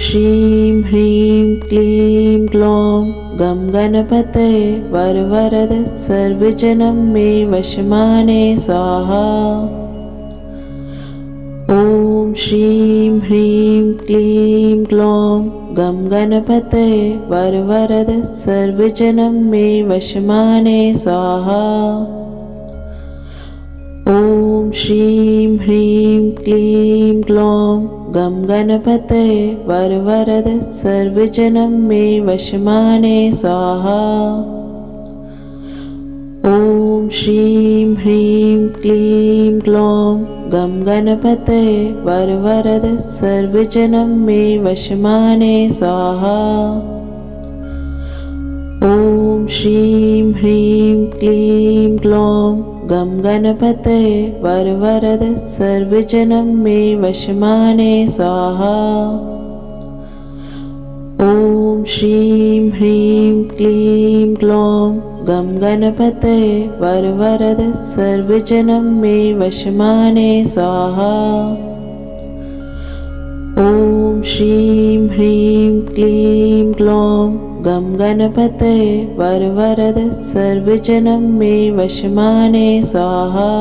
श्रीं ह्रीं क्लीं ग्लौं गं गणपतये वरवरद सर्वजनं मे वशमाने स्वाहा। ॐ श्रीं ह्रीं क्लीं ग्लौं गं गणपतये वरवरद सर्वजनं मे वशमाने स्वाहा। ॐ श्रीं ह्रीं क्लीं ग्लौं गं गणपतये वरवरद सर्वजनं मे वशमाने स्वाहा। ॐ श्रीं ह्रीं क्लीं ग्लौं गं गणपतये वरवरद सर्वजनं मे वशमाने स्वाहा। ॐ श्रीं ह्रीं क्लीं ग्लौं गं गणपतये वरवरद सर्वजनं मे वशमाने स्वाहा। ॐ श्रीं ह्रीं क्लीं ग्लौं गं गणपतये वरवरद सर्वजनं मे वशमाने स्वाहा। ॐ श्रीं ह्रीं क्लीं ग्लौं गं गणपतये वरवरद सर्वजनं मे वशमाने स्वाहा।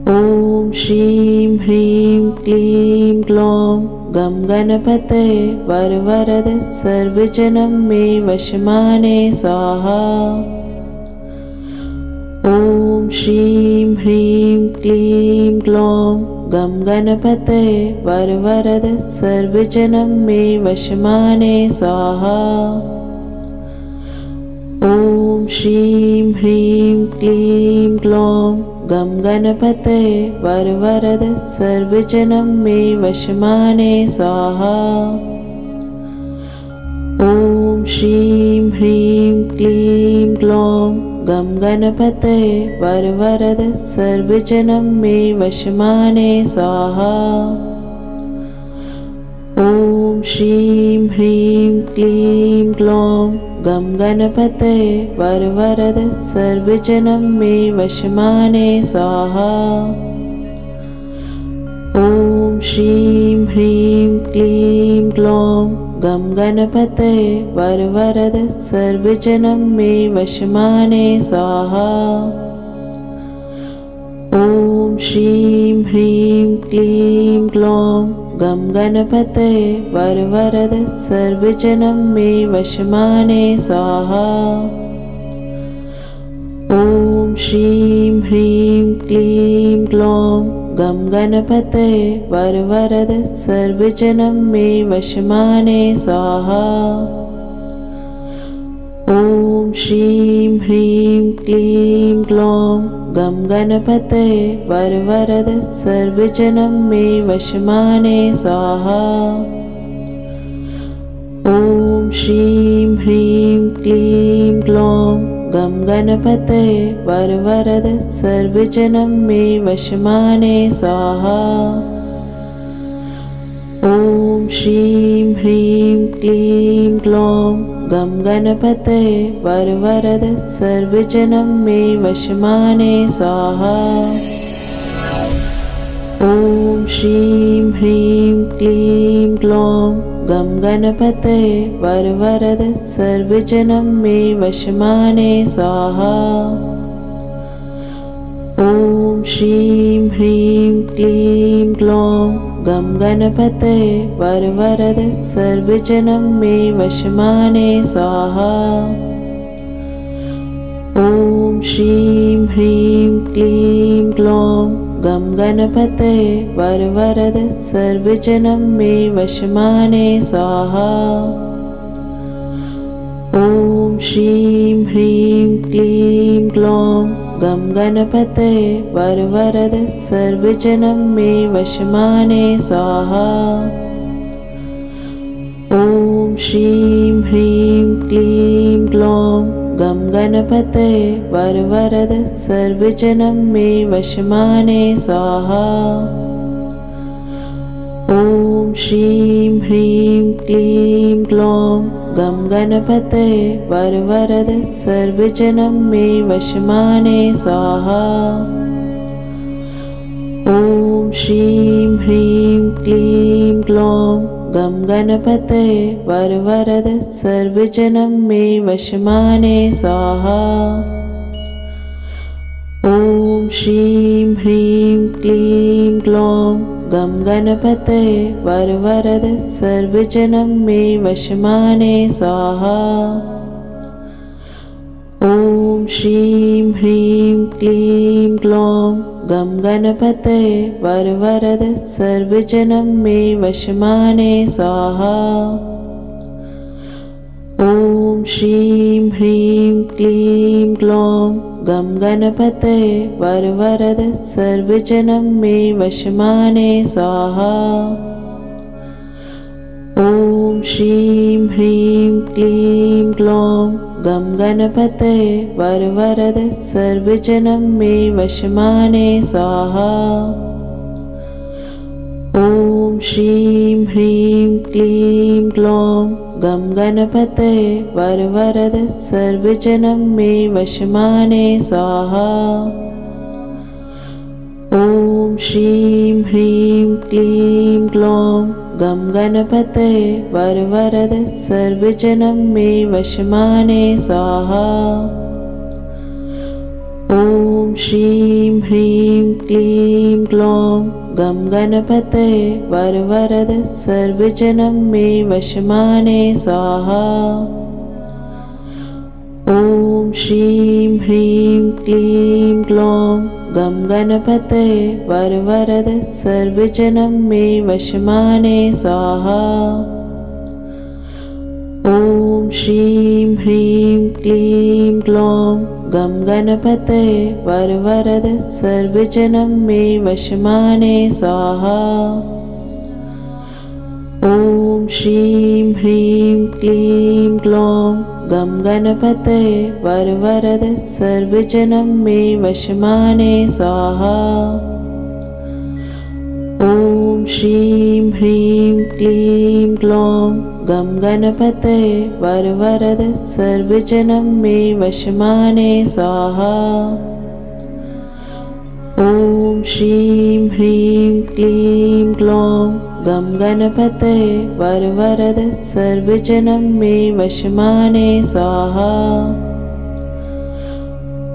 ॐ श्रीं ह्रीं क्लीं ग्लौं गं गणपतये वरवरद सर्वजनं मे वशमाने स्वाहा। ॐ श्रीं ह्रीं क्लीं ग्लौं गं गणपतये वरवरद सर्वजनं मे वशमाने स्वाहा। ॐ श्रीं ह्रीं क्लीं ग्लौं गं गणपतये वरवरद सर्वजनं मे वशमाने स्वाहा। ॐ श्रीं ह्रीं क्लीं ग्लौं गं गणपतये वरवरद सर्वजनं मे वशमाने स्वाहा। ॐ श्रीं ह्रीं क्लीं ग्लौं गं गणपतये वरवरद सर्वजनं मे वशमाने स्वाहा। ॐ श्रीं ह्रीं क्लीं ग्लौं गं गणपतये वरवरद सर्वजनं मे वशमाने स्वाहा। ॐ श्रीं ह्रीं क्लीं ग्लौं गं गणपतये वरवरद सर्वजनं मे वशमाने स्वाहा। ॐ श्रीं ह्रीं क्लीं ग्लौं गं गणपतये वरवरद सर्वजनं मे वशमाने स्वाहा। ॐ श्रीं ह्रीं क्लीं ग्लौं गं गणपतये वरवरद सर्वजनं मे वशमाने स्वाहा। ॐ श्रीं ह्रीं क्लीं ग्लौं गं गणपतये वरवरद सर्वजनं मे वशमाने स्वाहा। ॐ श्रीं ह्रीं क्लीं ग्लौं गं गणपतये वरवरद सर्वजनं मे वशमाने स्वाहा। ॐ श्रीं ह्रीं क्लीं ग्लौं गं गणपतये वरवरद सर्वजनं मे वशमाने स्वाहा। ॐ श्रीं ह्रीं क्लीं ग्लौं गं गणपतये वरवरद सर्वजनं मे वशमाने स्वाहा। ॐ श्रीं ह्रीं क्लीं ग्लौं गं गणपतये वरवरद सर्वजनं मे वशमाने स्वाहा। ॐ श्रीं ह्रीं क्लीं ग्लौं गं गणपतये वरवरद सर्वजनं मे वशमाने स्वाहा। ॐ श्रीं ह्रीं क्लीं ग्लौं गं गणपतये वरवरद सर्वजनं मे वशमाने स्वाहा। ॐ श्रीं ह्रीं क्लीं ग्लौं गं गणपतये वरवरद सर्वजनं मे वशमाने स्वाहा। ॐ श्रीं ह्रीं क्लीं ग्लौं गं गणपते वरवरद सर्वजनं मे वशमाने स्वाहा। ॐ श्रीं ह्रीं क्लीं ग्लौं गं गणपते वरवरद सर्वजनं मे वशमाने स्वाहा। ॐ श्रीं ह्रीं क्लीं ग्लौं गं गणपते वरवरद सर्वजनं मे वशमाने स्वाहा। ॐ श्रीं ह्रीं क्लीं ग्लौं गं गणपते वरवरद सर्वजनं मे वशमाने स्वाहा। ॐ श्रीं ह्रीं क्लीं ग्लौं गं गणपते वरवरद सर्वजनं मे वशमाने स्वाहा। ॐ श्रीं ह्रीं क्लीं ग्लौं गं गणपते वरवरद सर्वजनं मे वशमाने स्वाहा। ॐ श्रीं ह्रीं क्लीं ग्लौं गं गणपते वरवरद सर्वजनं मे वशमाने स्वाहा। ॐ श्रीं ह्रीं क्लीं ग्लौं गं गणपते वरवरद सर्वजनं मे वशमाने स्वाहा। ॐ श्रीं ह्रीं क्लीं ग्लौं गं गणपते वरवरद सर्वजनं मे वशमाने स्वाहा। ॐ श्रीं ह्रीं क्लीं ग्लौं गं गणपते वरवरद सर्वजनं मे वशमाने स्वाहा। ॐ श्रीं ह्रीं क्लीं ग्लौं गं गणपते वरवरद सर्वजनं मे वशमाने स्वाहा। ॐ श्रीं ह्रीं क्लीं ग्लौं गं गणपते वरवरद सर्वजनं मे वशमाने स्वाहा। ॐ श्रीं ह्रीं क्लीं ग्लौं गं गणपते वरवरद सर्वजनं मे वशमाने स्वाहा।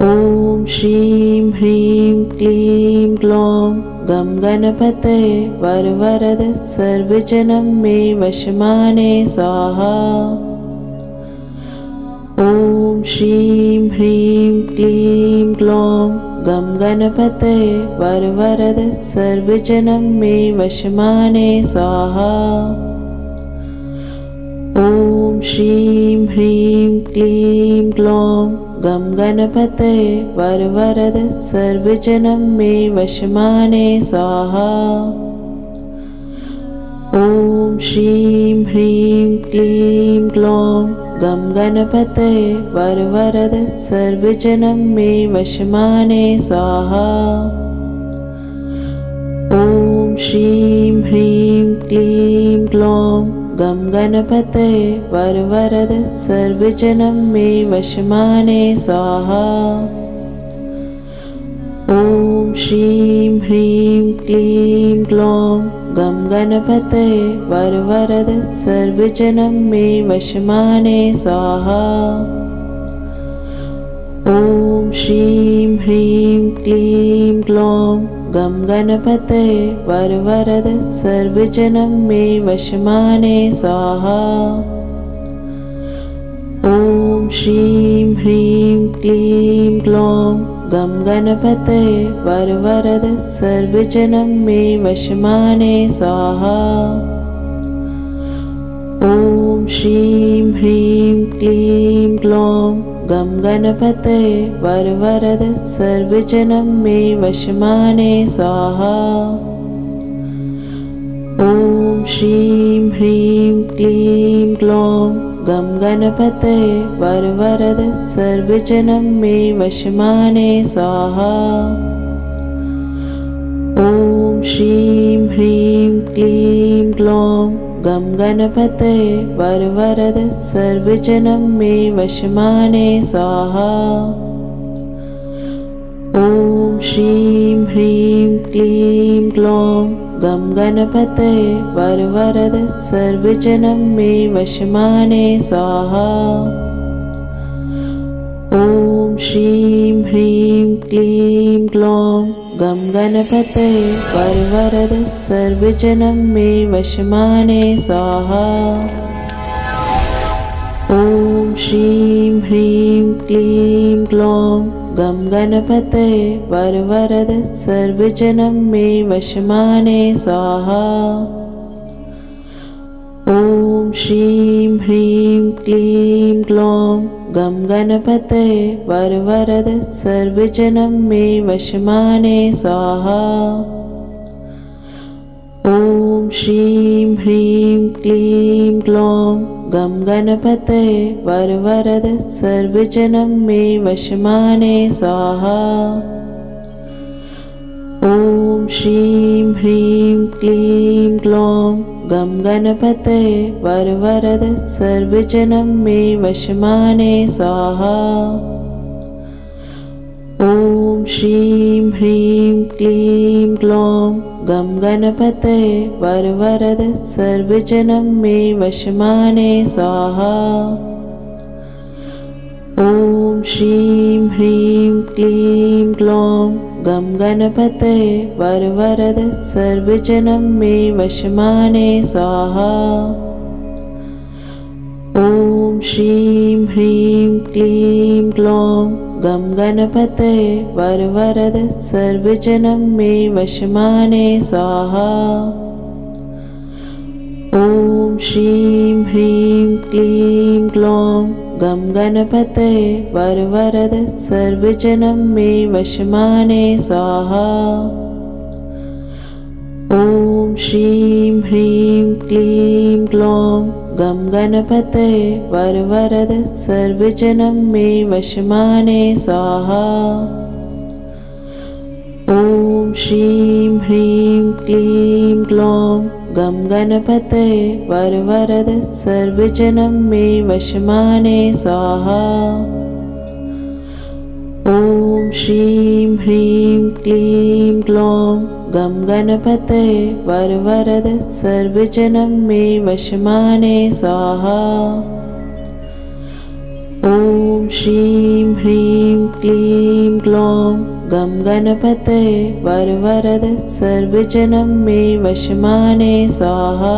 ॐ श्रीं ह्रीं क्लीं ग्लौं गं गणपते वरवरद सर्वजनं मे वशमाने स्वाहा। ॐ श्रीं ह्रीं क्लीं ग्लौं गं गणपते वरवरद सर्वजनं मे वशमाने स्वाहा। ॐ श्रीं ह्रीं क्लीं ग्लौं गं गणपते वरवरद सर्वजनं मे वशमाने स्वाहा। ॐ श्रीं ह्रीं क्लीं ग्लौं गं गणपते वरवरद सर्वजनं मे वशमाने स्वाहा। ॐ श्रीं ह्रीं क्लीं ग्लौं गं गणपते वरवरद सर्वजनं मे वशमाने स्वाहा। ॐ श्रीं ह्रीं क्लीं ग्लौं गं गणपते वरवरद सर्वजनं मे वशमाने स्वाहा। ॐ श्रीं ह्रीं क्लीं ग्लौं गं गणपते वरवरद सर्वजनं मे वशमाने स्वाहा। ॐ श्रीं ह्रीं क्लीं ग्लौं गं गणपते वरवरद सर्वजनं मे वशमाने स्वाहा। ॐ श्रीं ह्रीं क्लीं ग्लौं गं गणपते वरवरद सर्वजनं मे वशमाने स्वाहा। ॐ श्रीं ह्रीं क्लीं ग्लौं गं गणपते वरवरद सर्वजनं मे वशमाने स्वाहा। ॐ श्रीं ह्रीं क्लीं ग्लौं गं गणपते वरवरद सर्वजनं मे वशमाने स्वाहा। ॐ श्रीं ह्रीं क्लीं ग्लौं गं गणपते वरवरद सर्वजनं मे वशमाने स्वाहा। ॐ श्रीं ह्रीं क्लीं ग्लौं गं गणपते वरवरद सर्वजनं मे वशमाने स्वाहा। ॐ श्रीं ह्रीं क्लीं ग्लौं गं गणपते वरवरद सर्वजनं मे वशमाने स्वाहा। ॐ श्रीं ह्रीं क्लीं ग्लौं गं गणपते वरवरद सर्वजनं मे वशमाने स्वाहा। ॐ श्रीं ह्रीं क्लीं ग्लौं गं गणपते वरवरद सर्वजनं मे वशमाने स्वाहा। ॐ श्रीं ह्रीं क्लीं ग्लौं गं गणपते वरवरद सर्वजनं मे वशमाने स्वाहा। ॐ श्रीं ह्रीं क्लीं ग्लौं गं गणपते वरवरद सर्वजनं मे वशमाने स्वाहा। ॐ श्रीं ह्रीं क्लीं ग्लौं गं गणपते वरवरद सर्वजनं मे वशमाने स्वाहा। ॐ श्रीं ह्रीं क्लीं ग्लौं गं गणपते वरवरद सर्वजनं मे वशमाने स्वाहा। ॐ श्रीं ह्रीं क्लीं ग्लौं गं गणपते वरवरद सर्वजनं मे वशमाने स्वाहा। ॐ श्रीं ह्रीं क्लीं ग्लौं गं गणपते वरवरद सर्वजनं मे वशमाने स्वाहा। ॐ श्रीं ह्रीं क्लीं ग्लौं गं गणपते वरवरद सर्वजनं मे वशमाने स्वाहा। ॐ श्रीं ह्रीं क्लीं ग्लौं गं गणपते वरवरद सर्वजनं मे वशमाने स्वाहा। ॐ श्रीं ह्रीं क्लीं ग्लौं गं गणपते वरवरद सर्वजनं मे वशमाने स्वाहा।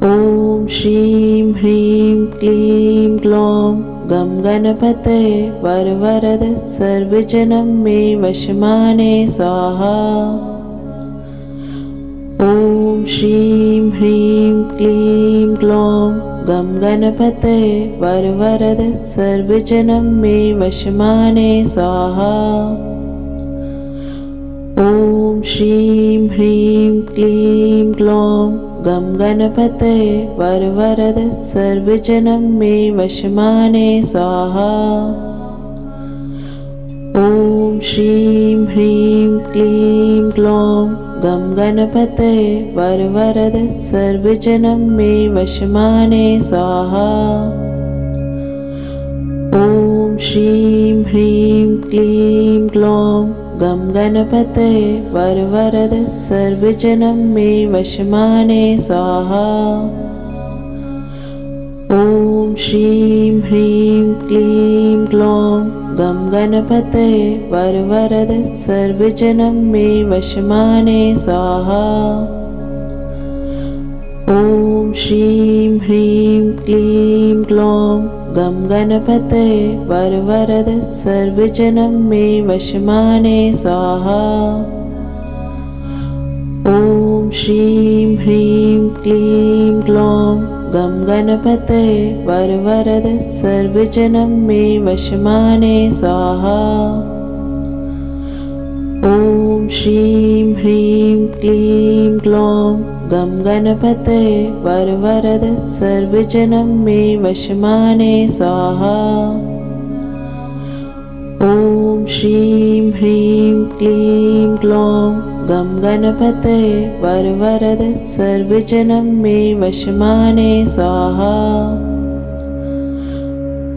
ॐ श्रीं ह्रीं क्लीं ग्लौं गं गणपते वरवरद सर्वजनं मे वशमाने स्वाहा। ॐ श्रीं ह्रीं क्लीं ग्लौं गं गणपते वरवरद सर्वजनं मे वशमाने स्वाहा। ॐ श्रीं ह्रीं क्लीं ग्लौं गं गणपते वरवरद सर्वजनं मे वशमाने स्वाहा। ॐ श्रीं ह्रीं क्लीं ग्लौं गं गणपते वरवरद सर्वजनं मे वशमाने स्वाहा। ॐ श्रीं ह्रीं क्लीं ग्लौं गं गणपते वरवरद सर्वजनं मे वशमाने स्वाहा। ॐ श्रीं ह्रीं क्लीं ग्लौं गं गणपते वरवरद सर्वजनं मे वशमाने स्वाहा। ॐ श्रीं ह्रीं क्लीं ग्लौं गं गणपते वरवरद सर्वजनं मे वशमाने स्वाहा। ॐ श्रीं ह्रीं क्लीं ग्लौं गं गणपते वरवरद सर्वजनं मे वशमाने स्वाहा। ॐ श्रीं ह्रीं क्लीं ग्लौं गं गणपते वरवरद सर्वजनं मे वशमाने स्वाहा। ॐ श्रीं ह्रीं क्लीं ग्लौं गं गणपते वरवरद सर्वजनं मे वशमाने स्वाहा।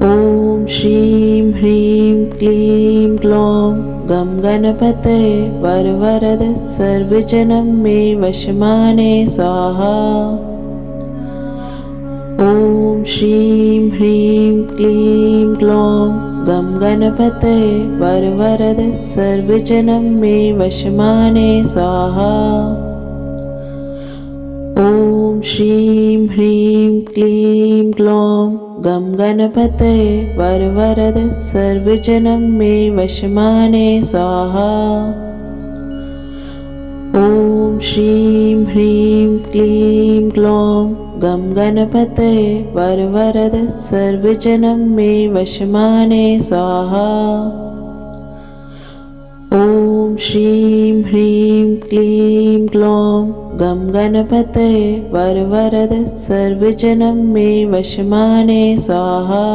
ॐ श्रीं ह्रीं क्लीं ग्लौं गं गणपते वरवरद सर्वजनं मे वशमाने स्वाहा। ॐ श्रीं ह्रीं क्लीं ग्लौं गं गणपते वरवरद सर्वजनं मे वशमाने स्वाहा। ॐ श्रीं ह्रीं क्लीं ग्लौं गं गणपते वरवरद सर्वजनं मे वशमाने स्वाहा। ॐ श्रीं ह्रीं क्लीं ग्लौं गं गणपते वरवरद सर्वजनं मे वशमाने स्वाहा। ॐ श्रीं ह्रीं क्लीं ग्लौं गं गणपते वरवरद सर्वजनं मे वशमाने स्वाहा।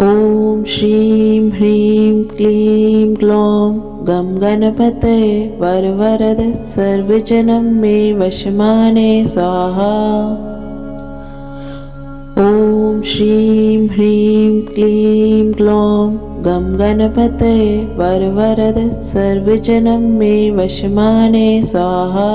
ॐ श्रीं ह्रीं क्लीं ग्लौं गं गणपते वरवरद सर्वजनं मे वशमाने स्वाहा। ॐ श्रीं ह्रीं क्लीं ग्लौं गं गणपते वरवरद सर्वजनं मे वशमाने स्वाहा।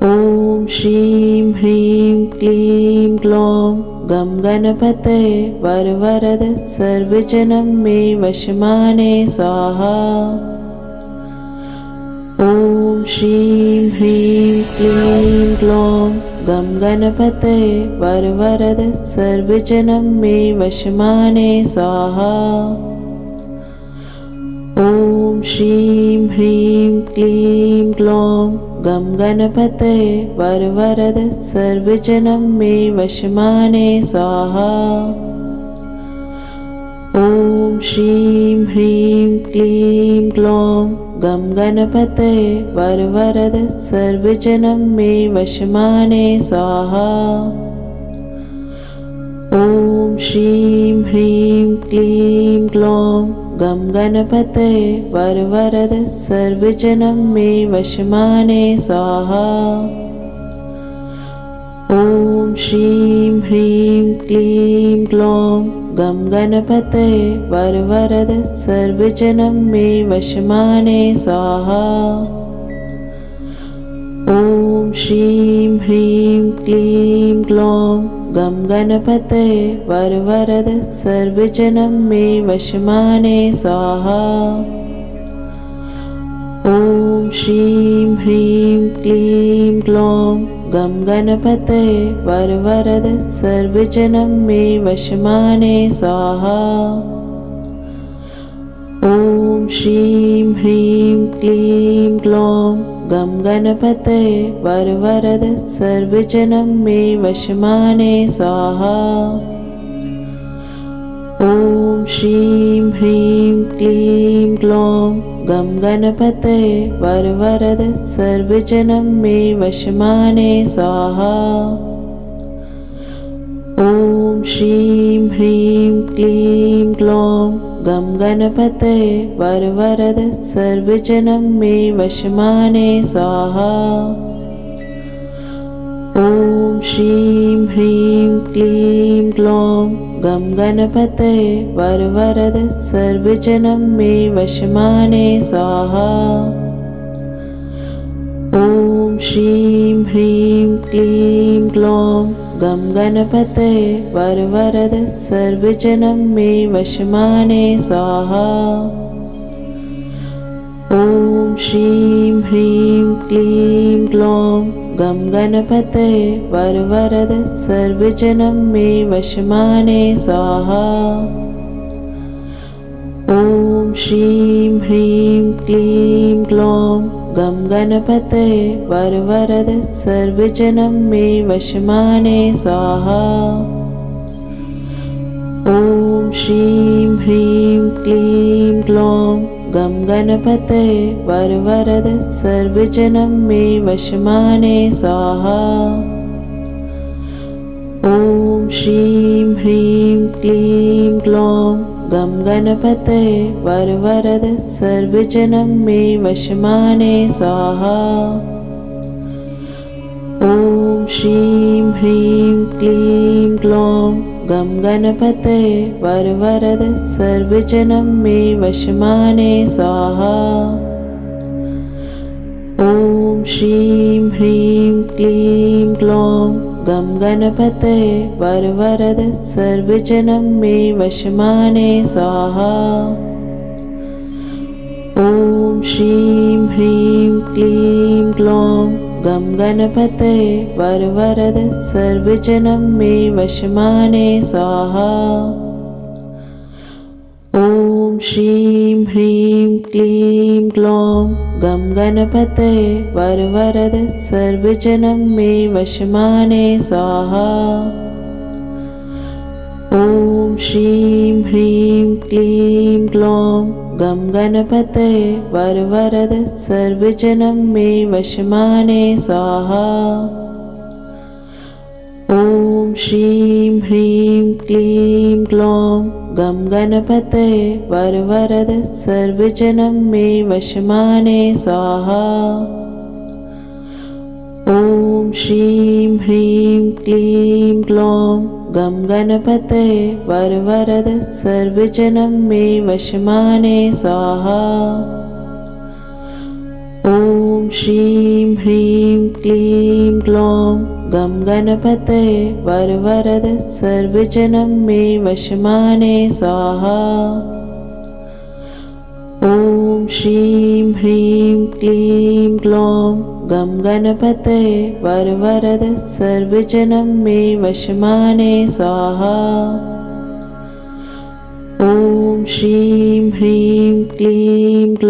ॐ श्रीं ह्रीं क्लीं ग्लौं गं गणपते वरवरद सर्वजनं मे वशमाने स्वाहा। ॐ श्रीं ह्रीं क्लीं ग्लौं गं गणपते वरवरद सर्वजनं मे वशमाने स्वाहा। ॐ श्रीं ह्रीं क्लीं ग्लौं गं गणपते वरवरद सर्वजनं मे वशमाने स्वाहा। ॐ श्रीं ह्रीं क्लीं ग्लौं गं गणपते वरवरद सर्वजनं मे वशमाने स्वाहा। ॐ श्रीं ह्रीं क्लीं ग्लौं गं गणपते वरवरद सर्वजनं मे वशमाने स्वाहा। ॐ श्रीं ह्रीं क्लीं ग्लौं गं गणपते वरवरद सर्वजनं मे वशमाने स्वाहा। ॐ श्रीं ह्रीं क्लीं ग्लौं गं गणपते वरवरद सर्वजनं मे वशमाने स्वाहा। ॐ श्रीं ह्रीं क्लीं ग्लौं गं गणपते वरवरद सर्वजनं मे वशमाने स्वाहा। ॐ श्रीं ह्रीं क्लीं ग्लौं गं गणपते वरवरद सर्वजनं मे वशमाने स्वाहा। ॐ श्रीं ह्रीं क्लीं ग्लौं गं गणपते वरवरद सर्वजनं मे वशमाने स्वाहा। ॐ श्रीं ह्रीं क्लीं ग्लौं गं गणपते वरवरद सर्वजनं मे वशमाने स्वाहा। ॐ श्रीं ह्रीं क्लीं ग्लौं गं गणपते वरवरद सर्वजनं मे वशमाने स्वाहा। ॐ श्रीं ह्रीं क्लीं ग्लौं गं गणपते वरवरद सर्वजनं मे वशमाने स्वाहा। ॐ श्रीं ह्रीं क्लीं ग्लौं गं गणपते वरवरद सर्वजनं मे वशमाने स्वाहा। ॐ श्रीं ह्रीं क्लीं ग्लौं गं गणपते वरवरद सर्वजनं मे वशमाने स्वाहा। ॐ श्रीं ह्रीं क्लीं ग्लौं गं गणपते वरवरद सर्वजनं मे वशमाने स्वाहा। ॐ श्रीं ह्रीं क्लीं ग्लौं गं गणपते वरवरद सर्वजनं मे वशमाने स्वाहा। ॐ श्रीं ह्रीं क्लीं ग्लौं गं गणपते वरवरद सर्वजनं मे वशमाने स्वाहा। ॐ श्रीं ह्रीं क्लीं ग्लौं गं गणपते वरवरद सर्वजनं मे वशमाने स्वाहा। ॐ श्रीं ह्रीं क्लीं ग्लौं गं गणपते वरवरद सर्वजनं मे वशमाने स्वाहा। ॐ श्रीं ह्रीं क्लीं ग्लौं गं गणपते वरवरद सर्वजनं मे वशमाने स्वाहा। ॐ श्रीं ह्रीं क्लीं ग्लौं गं गणपते वरवरद सर्वजनं मे वशमाने स्वाहा। ॐ श्रीं ह्रीं क्लीं ग्लौं गं गणपते वरवरद सर्वजनं मे वशमाने स्वाहा। ॐ श्रीं ह्रीं क्लीं ग्लौं गं गणपते वरवरद सर्वजनं मे वशमाने स्वाहा। ॐ श्रीं ह्रीं क्लीं ग्लौं गं गणपते वरवरद सर्वजनं मे वशमाने स्वाहा। ॐ श्रीं ह्रीं क्लीं ग्लौं गं गणपते वरवरद सर्वजनं मे वशमाने स्वाहा। ॐ श्रीं ह्रीं क्लीं ग्लौं